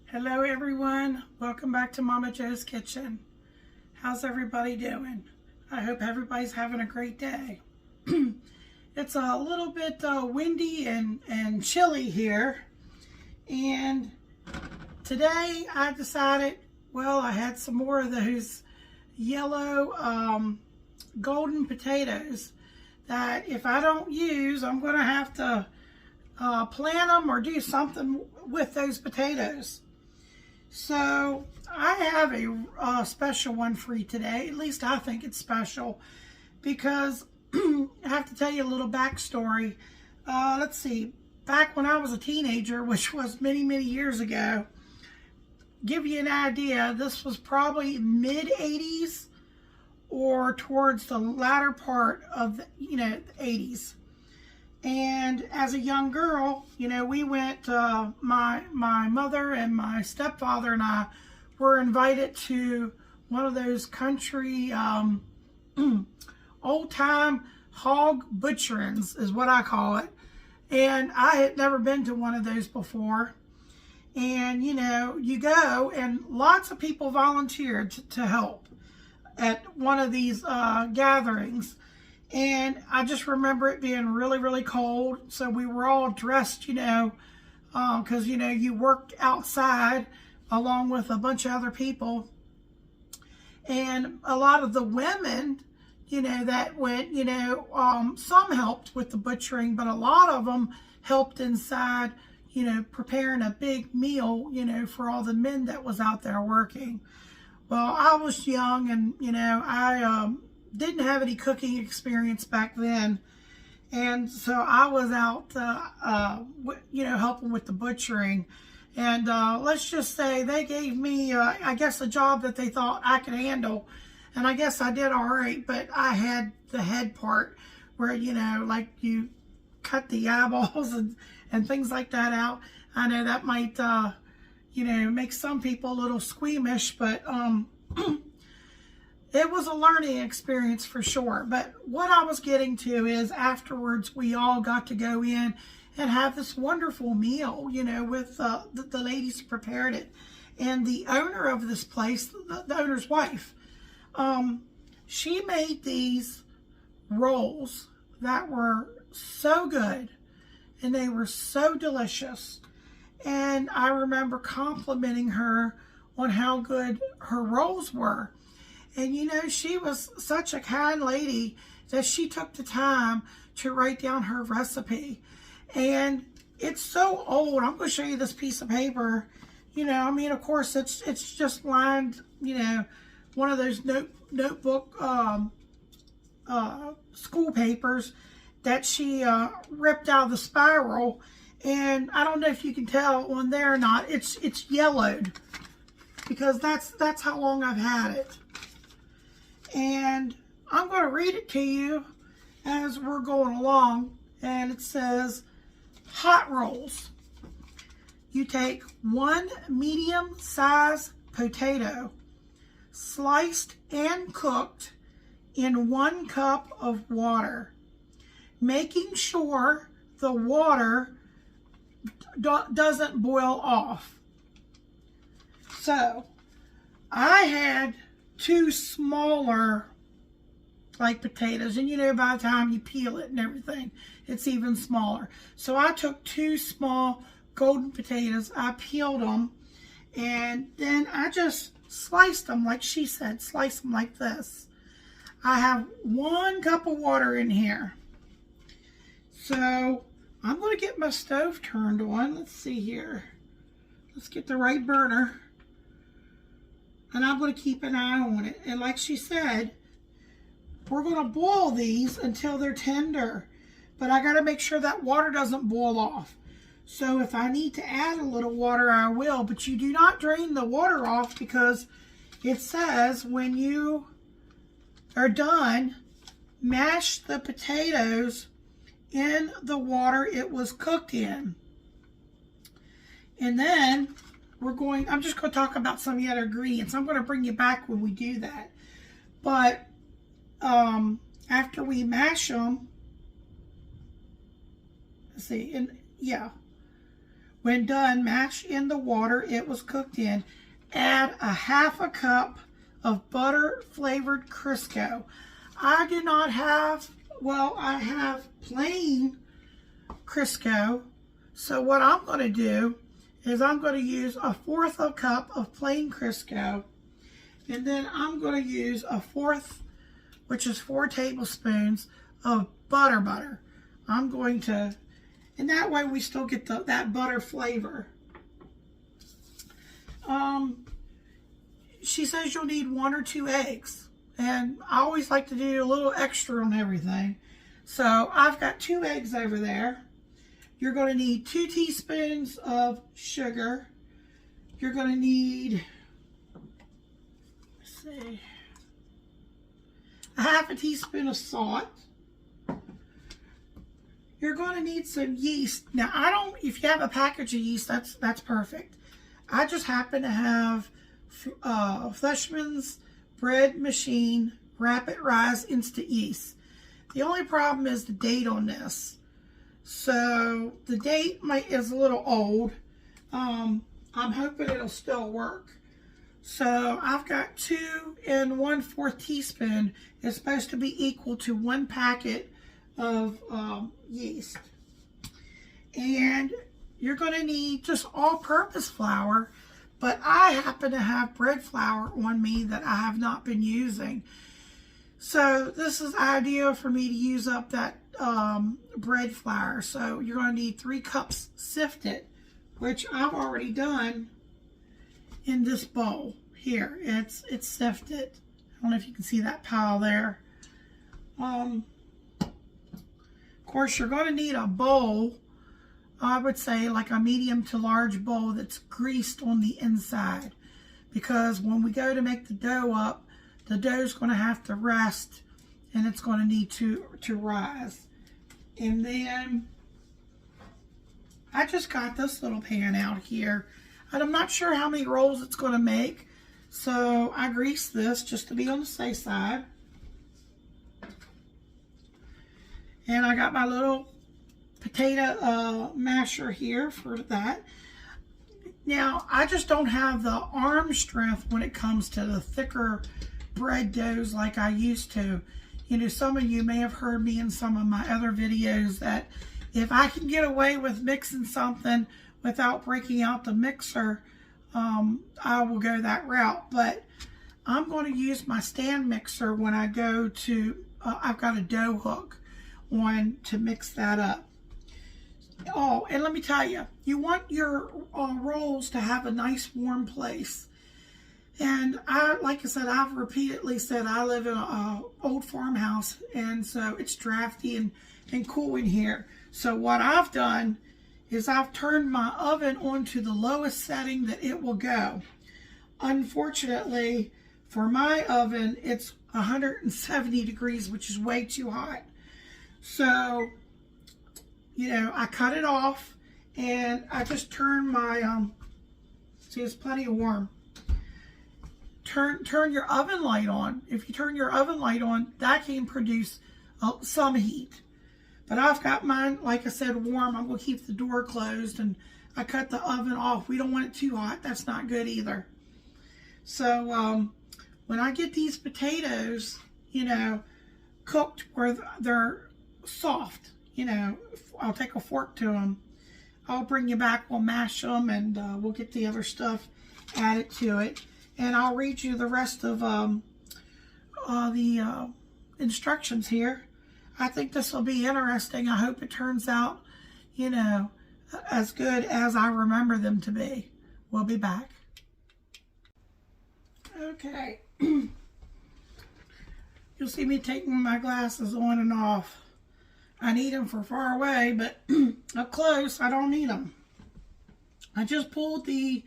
Hello everyone, welcome back to Momma Jo's Kitchen. How's everybody doing? I hope everybody's having a great day. It's a little bit windy and chilly here, and today I decided, well, I had some more of those yellow golden potatoes that if I don't use, I'm going to have to plant them or do something with those potatoes. So I have a special one for you today. At least I think it's special because I have to tell you a little backstory. Let's see, back when I was a teenager, which was many, many years ago, give you an idea, this was probably mid-80s or towards the latter part of the, the 80s. And as a young girl, we went, my mother and my stepfather and I were invited to one of those country old-time hog butcherings is what I call it. And I had never been to one of those before. And, you go and lots of people volunteered to help at one of these gatherings. And I just remember it being really, really cold. So we were all dressed, because, you worked outside along with a bunch of other people. And a lot of the women, that went, some helped with the butchering, but a lot of them helped inside, preparing a big meal, for all the men that was out there working. Well, I was young and, I didn't have any cooking experience back then, and so I was out helping with the butchering, and let's just say they gave me I guess a job that they thought I could handle, and I guess I did all right. But I had the head part where like you cut the eyeballs and things like that out. I know that might make some people a little squeamish, but it was a learning experience for sure. But what I was getting to is afterwards we all got to go in and have this wonderful meal, with the ladies who prepared it. And the owner of this place, the owner's wife, she made these rolls that were so good and they were so delicious. And I remember complimenting her on how good her rolls were. And she was such a kind lady that she took the time to write down her recipe. And it's so old. I'm going to show you this piece of paper. Of course, it's just lined, one of those notebook school papers that she ripped out of the spiral. And I don't know if you can tell on there or not. It's yellowed because that's how long I've had it. And I'm going to read it to you as we're going along. And it says, hot rolls. You take 1 medium-sized potato, sliced and cooked in 1 cup of water, making sure the water doesn't boil off. So, I had 2 smaller potatoes, and by the time you peel it and everything, it's even smaller. So I took 2 small golden potatoes, I peeled them, and then I just sliced them like she said, slice them like this. I have 1 cup of water in here. So I'm going to get my stove turned on. Let's see here. Let's get the right burner. And I'm going to keep an eye on it. And like she said, we're going to boil these until they're tender. But I got to make sure that water doesn't boil off. So if I need to add a little water, I will. But you do not drain the water off because it says when you are done, mash the potatoes in the water it was cooked in. And then I'm just going to talk about some of the other ingredients. I'm going to bring you back when we do that. But after we mash them, let's see, and yeah, When done, mash in the water it was cooked in. Add a half a cup of butter flavored Crisco. I do not have, well, I have plain Crisco. So what I'm going to do is I'm going to use 1/4 a cup of plain Crisco. And then I'm going to use 1/4, which is 4 tablespoons of butter. I'm going to, and that way we still get that butter flavor. She says you'll need 1 or 2 eggs. And I always like to do a little extra on everything. So I've got 2 eggs over there. You're going to need 2 teaspoons of sugar. You're going to need, let's see, 1/2 teaspoon of salt. You're going to need some yeast. Now, if you have a package of yeast, that's perfect. I just happen to have Fleischmann's bread machine rapid rise instant yeast. The only problem is the date on this. So the date is a little old. I'm hoping it'll still work. So I've got 2 and 1/4 teaspoon. It's supposed to be equal to 1 packet of yeast. And you're going to need just all-purpose flour, but I happen to have bread flour on me that I have not been using. So this is ideal for me to use up that bread flour. So you're going to need 3 cups sifted, which I've already done in this bowl here. It's sifted. I don't know if you can see that pile there. Of course, you're going to need a bowl. I would say like a medium to large bowl that's greased on the inside, because when we go to make the dough up, the dough's going to have to rest and it's going to need to rise. And then I just got this little pan out here, and I'm not sure how many rolls it's going to make, so I greased this just to be on the safe side. And I got my little potato masher here for that. Now, I just don't have the arm strength when it comes to the thicker bread doughs like I used to. You know, some of you may have heard me in some of my other videos that if I can get away with mixing something without breaking out the mixer, I will go that route. But I'm going to use my stand mixer when I go to, I've got a dough hook on to mix that up. Oh, and let me tell you, you want your rolls to have a nice warm place. And like I said, I've repeatedly said I live in an old farmhouse, and so it's drafty and cool in here. So what I've done is I've turned my oven on to the lowest setting that it will go. Unfortunately, for my oven, it's 170 degrees, which is way too hot. So, you know, I cut it off, and I just turn my, see, it's plenty warm. Turn your oven light on. If you turn your oven light on, that can produce some heat. But I've got mine, like I said, warm. I'm going to keep the door closed, and I cut the oven off. We don't want it too hot. That's not good either. So, when I get these potatoes, you know, cooked where they're soft, you know, I'll take a fork to them. I'll bring you back, we'll mash them, and we'll get the other stuff added to it. And I'll read you the rest of the instructions here. I think this will be interesting. I hope it turns out, you know, as good as I remember them to be. We'll be back. Okay. You'll see me taking my glasses on and off. I need them for far away, but up close, I don't need them. I just pulled the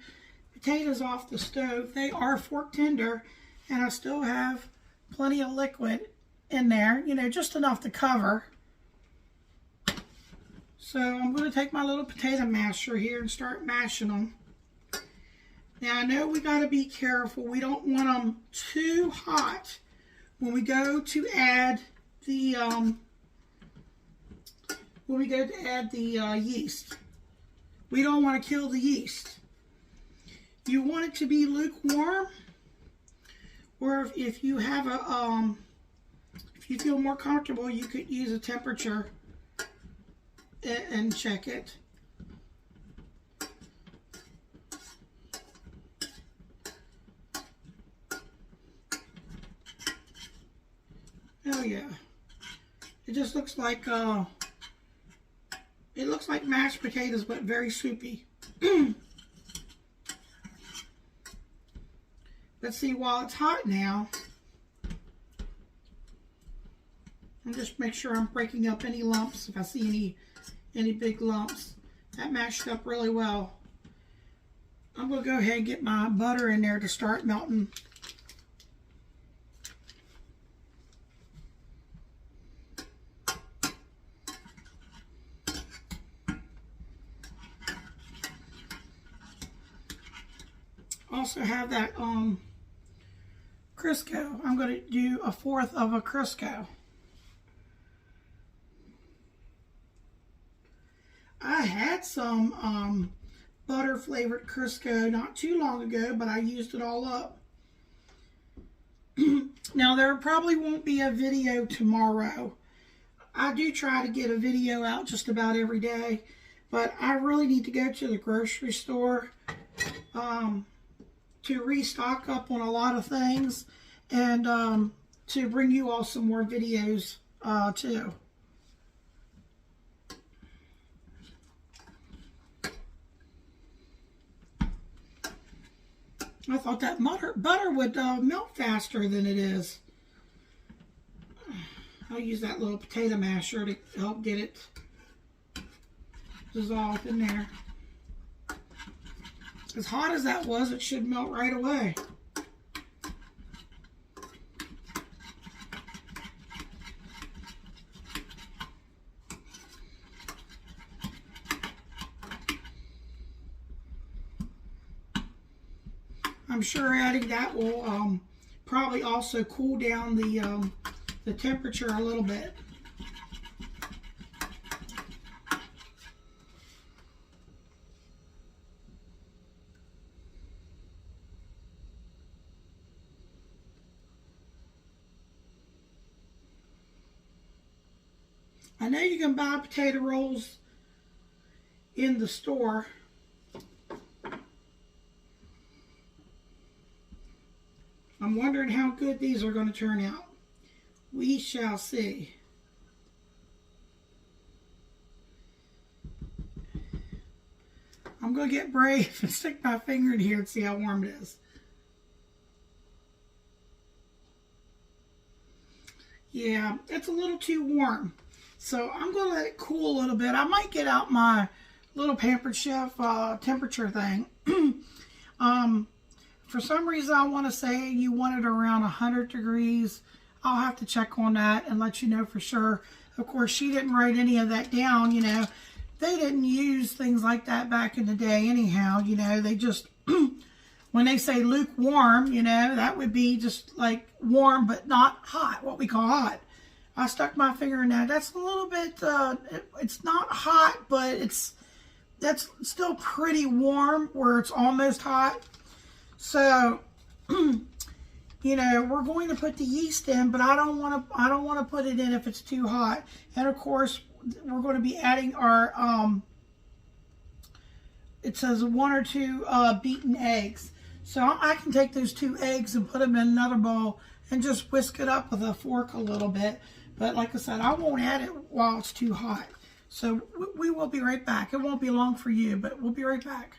potatoes off the stove. They are fork tender, and I still have plenty of liquid in there, you know, just enough to cover. So I'm going to take my little potato masher here and start mashing them. Now, I know we got to be careful. We don't want them too hot when we go to add the yeast. we don't want to kill the yeast. You want it to be lukewarm, or if you have a, if you feel more comfortable, you could use a temperature and check it. Oh yeah, it just looks like it looks like mashed potatoes, but very soupy. Let's see, while it's hot now, and just make sure I'm breaking up any lumps. If I see any big lumps, that mashed up really well. I'm going to go ahead and get my butter in there to start melting. Also have that Crisco. I'm going to do 1/4 of a Crisco. I had some butter flavored Crisco not too long ago, but I used it all up. Now there probably won't be a video tomorrow. I do try to get a video out just about every day, but I really need to go to the grocery store to restock up on a lot of things, and to bring you all some more videos too. I thought that butter would melt faster than it is. I'll use that little potato masher to help get it dissolved in there. As hot as that was, it should melt right away. I'm sure adding that will probably also cool down the temperature a little bit. I know you can buy potato rolls in the store. I'm wondering how good these are going to turn out. We shall see. I'm going to get brave and stick my finger in here and see how warm it is. Yeah, it's a little too warm. So I'm going to let it cool a little bit. I might get out my little Pampered Chef temperature thing. For some reason, I want to say you want it around 100 degrees. I'll have to check on that and let you know for sure. Of course, she didn't write any of that down, you know. They didn't use things like that back in the day anyhow, you know. They just, when they say lukewarm, you know, that would be just like warm but not hot, what we call hot. I stuck my finger in that. That's a little bit, it's not hot, but that's still pretty warm where it's almost hot. So, you know, we're going to put the yeast in, but I don't want to put it in if it's too hot. And of course, we're going to be adding our it says 1 or 2 beaten eggs. So I can take those 2 eggs and put them in another bowl and just whisk it up with a fork a little bit. But like I said, I won't add it while it's too hot. So we will be right back. It won't be long for you, but we'll be right back.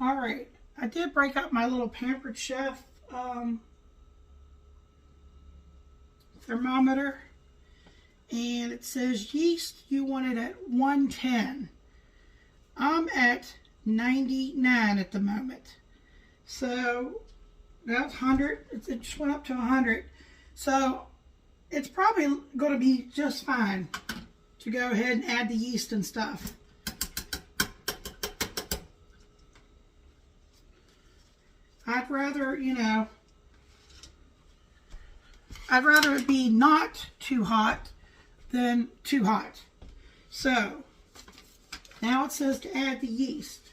All right. I did break up my little Pampered Chef thermometer, and it says yeast, you want it at 110. I'm at 99 at the moment. So that's 100. It just went up to 100. So it's probably going to be just fine to go ahead and add the yeast and stuff. I'd rather, you know, I'd rather it be not too hot than too hot. So, Now it says to add the yeast.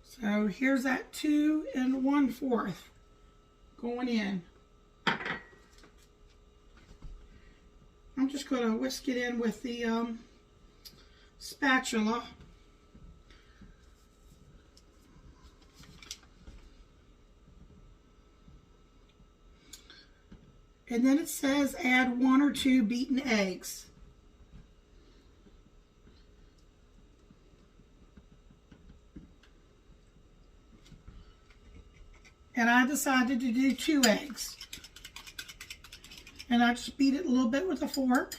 So here's that 2 1/4 going in. I'm just going to whisk it in with the spatula. And then it says add 1 or 2 beaten eggs. And I decided to do 2 eggs. And I just beat it a little bit with a fork.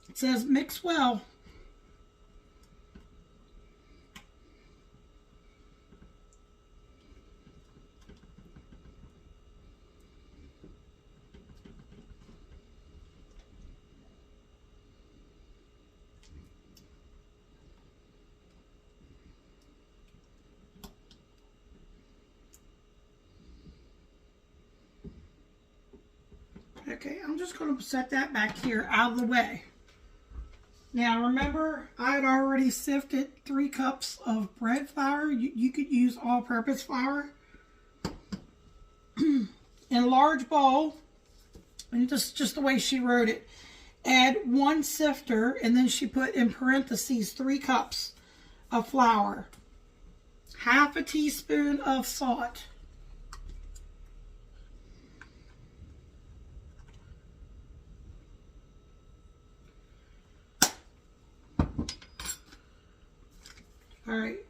It says mix well. Okay, I'm just going to set that back here out of the way. Now remember, I had already sifted 3 cups of bread flour. You could use all-purpose flour. In a large bowl, and just the way she wrote it, add 1 sifter, and then she put in parentheses 3 cups of flour, half a teaspoon of salt, all right.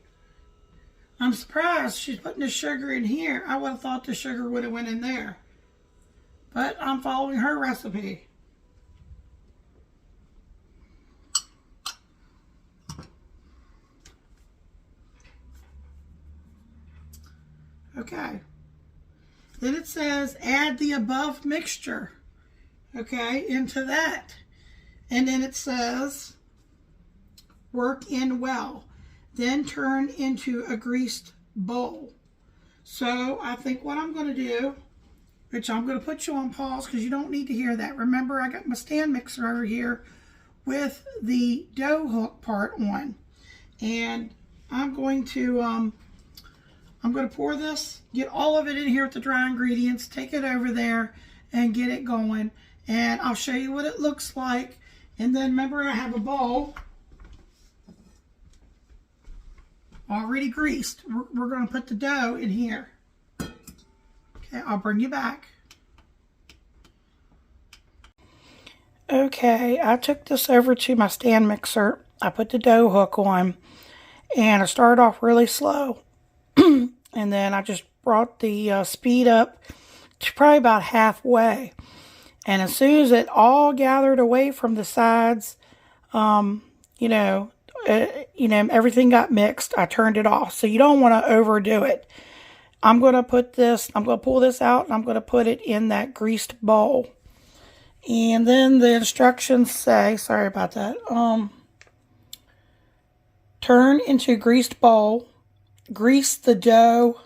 I'm surprised she's putting the sugar in here. I would have thought the sugar would have went in there. But I'm following her recipe. Okay. Then it says add the above mixture, okay, into that. And then it says work in well. Then turn into a greased bowl. So I think what I'm going to do, which I'm going to put you on pause because you don't need to hear that. Remember, I got my stand mixer over here with the dough hook part on. And I'm going to pour this, get all of it in here with the dry ingredients, take it over there and get it going. And I'll show you what it looks like. And then remember, I have a bowl already greased. We're going to put the dough in here. Okay, I'll bring you back. Okay, I took this over to my stand mixer. I put the dough hook on and I started off really slow. And then I just brought the speed up to probably about halfway. And as soon as it all gathered away from the sides, everything got mixed, I turned it off. So you don't want to overdo it. I'm going to pull this out and I'm going to put it in that greased bowl. And then the instructions say, sorry about that, turn into greased bowl, grease the dough,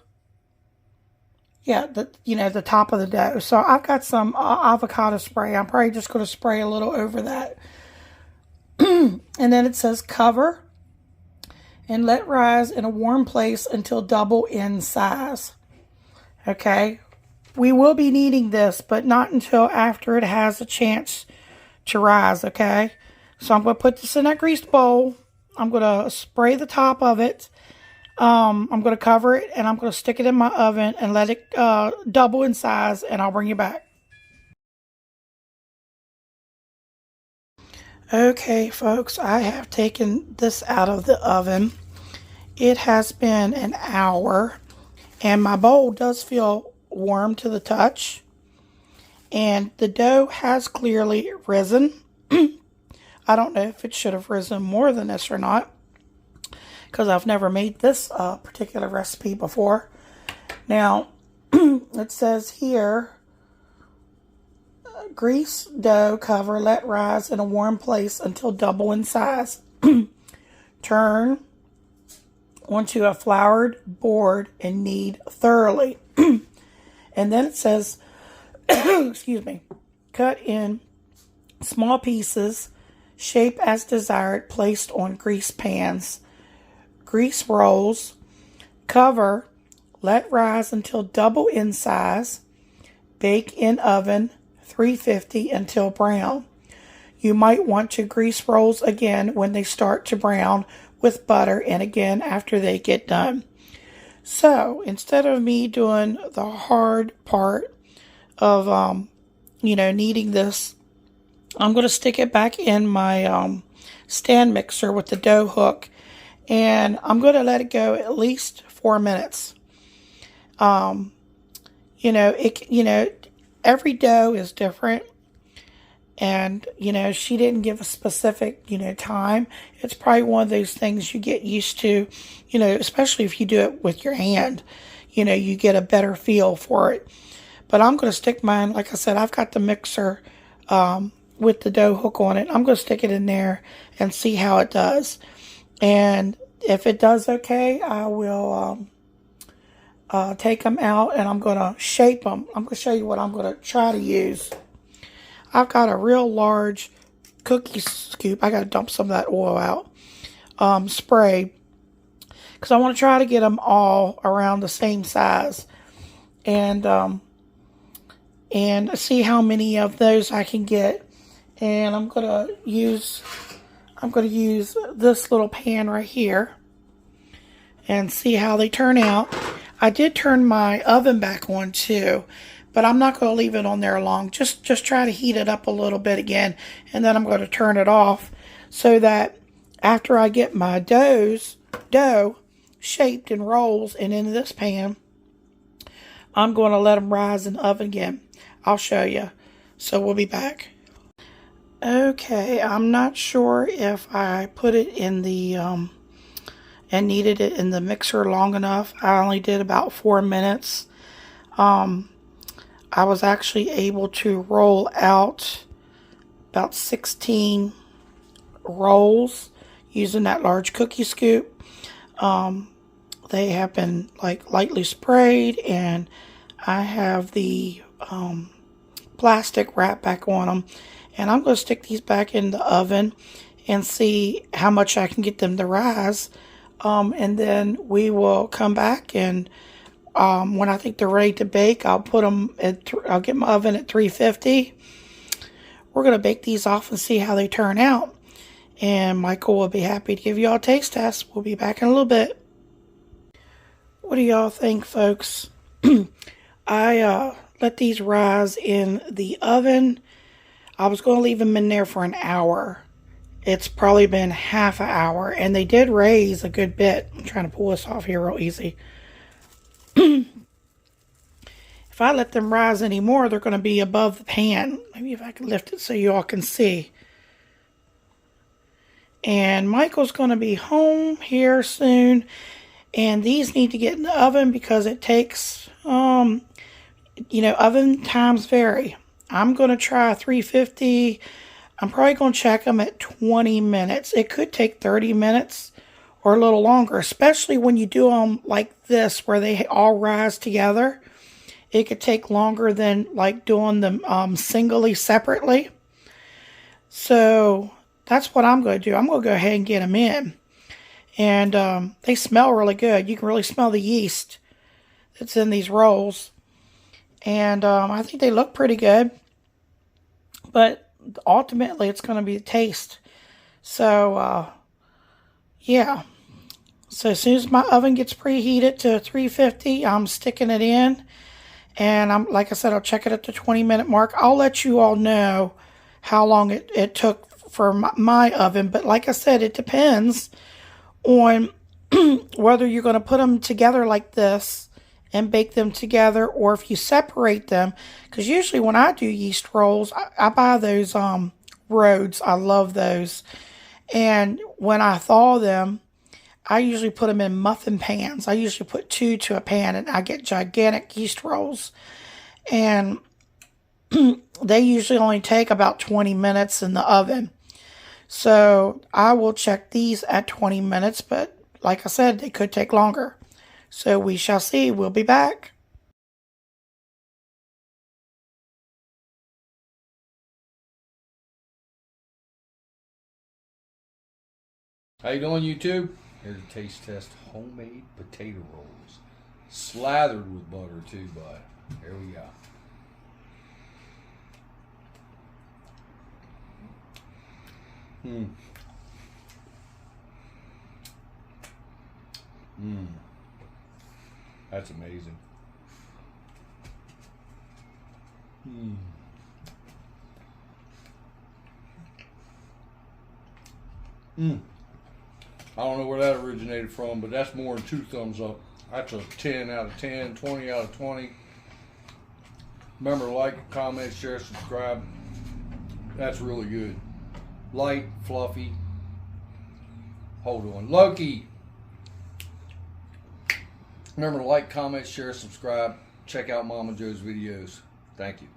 the top of the dough. So I've got some avocado spray. I'm probably just going to spray a little over that. And then it says cover and let rise in a warm place until double in size. Okay, we will be needing this, but not until after it has a chance to rise. Okay, so I'm going to put this in that greased bowl. I'm going to spray the top of it. I'm going to cover it and I'm going to stick it in my oven and let it double in size, and I'll bring you back. Okay, folks, I have taken this out of the oven. It has been an hour, and my bowl does feel warm to the touch. And the dough has clearly risen. I don't know if it should have risen more than this or not, because I've never made this particular recipe before. Now, it says here, grease dough, cover, let rise in a warm place until double in size. Turn onto a floured board and knead thoroughly. And then it says, excuse me, cut in small pieces, shape as desired, placed on grease pans. Grease rolls, cover, let rise until double in size. Bake in oven 350 until brown. You might want to grease rolls again when they start to brown with butter, and again after they get done. So instead of me doing the hard part of kneading this, I'm going to stick it back in my stand mixer with the dough hook, and I'm going to let it go at least 4 minutes. Every dough is different, and she didn't give a specific time. It's probably one of those things you get used to, especially if you do it with your hand. You get a better feel for it. But I'm going to stick mine, like I said, I've got the mixer with the dough hook on it. I'm going to stick it in there and see how it does. And if it does okay, I will take them out and I'm going to shape them. I'm going to show you what I'm going to try to use. I've got a real large cookie scoop. I got to dump some of that oil out. Spray. Because I want to try to get them all around the same size. And see how many of those I can get. And I'm going to use this little pan right here and see how they turn out. I did turn my oven back on too, but I'm not going to leave it on there long. Just try to heat it up a little bit again, and then I'm going to turn it off so that after I get my dough shaped in rolls and into this pan, I'm going to let them rise in the oven again. I'll show you. So we'll be back. Okay, I'm not sure if I put it in the and kneaded it in the mixer long enough. I only did about 4 minutes. I was actually able to roll out about 16 rolls using that large cookie scoop. They have been like lightly sprayed, and I have the plastic wrap back on them. And I'm going to stick these back in the oven and see how much I can get them to rise. And then we will come back, and when I think they're ready to bake, I'll put them I'll get my oven at 350. We're going to bake these off and see how they turn out. And Michael will be happy to give you all a taste test. We'll be back in a little bit. What do y'all think, folks? I let these rise in the oven. I was going to leave them in there for an hour. It's probably been half an hour, and they did raise a good bit. I'm trying to pull this off here real easy. If I let them rise anymore, they're going to be above the pan. Maybe if I can lift it so you all can see. And Michael's going to be home here soon, and these need to get in the oven because it takes, oven times vary. I'm going to try 350. I'm probably going to check them at 20 minutes. It could take 30 minutes or a little longer, especially when you do them like this, where they all rise together. It could take longer than like doing them singly, separately. So that's what I'm going to do. I'm going to go ahead and get them in. And they smell really good. You can really smell the yeast that's in these rolls. And I think they look pretty good. But ultimately, it's going to be the taste. So, yeah. So as soon as my oven gets preheated to 350, I'm sticking it in. And like I said, I'll check it at the 20-minute mark. I'll let you all know how long it took for my oven. But like I said, it depends on whether you're going to put them together like this and bake them together, or if you separate them. Because usually when I do yeast rolls, I buy those Rhodes. I love those. And when I thaw them, I usually put them in muffin pans. I usually put 2 to a pan, and I get gigantic yeast rolls. And they usually only take about 20 minutes in the oven. So I will check these at 20 minutes, but like I said, they could take longer. So we shall see. We'll be back. How you doing, YouTube? Here to taste test homemade potato rolls. Slathered with butter too, bud. Here we go. That's amazing. I don't know where that originated from, but that's more than 2 thumbs up. That's a 10 out of 10, 20 out of 20. Remember, like, comment, share, subscribe. That's really good. Light, fluffy. Hold on. Loki! Remember to like, comment, share, subscribe. Check out Momma Jo's videos. Thank you.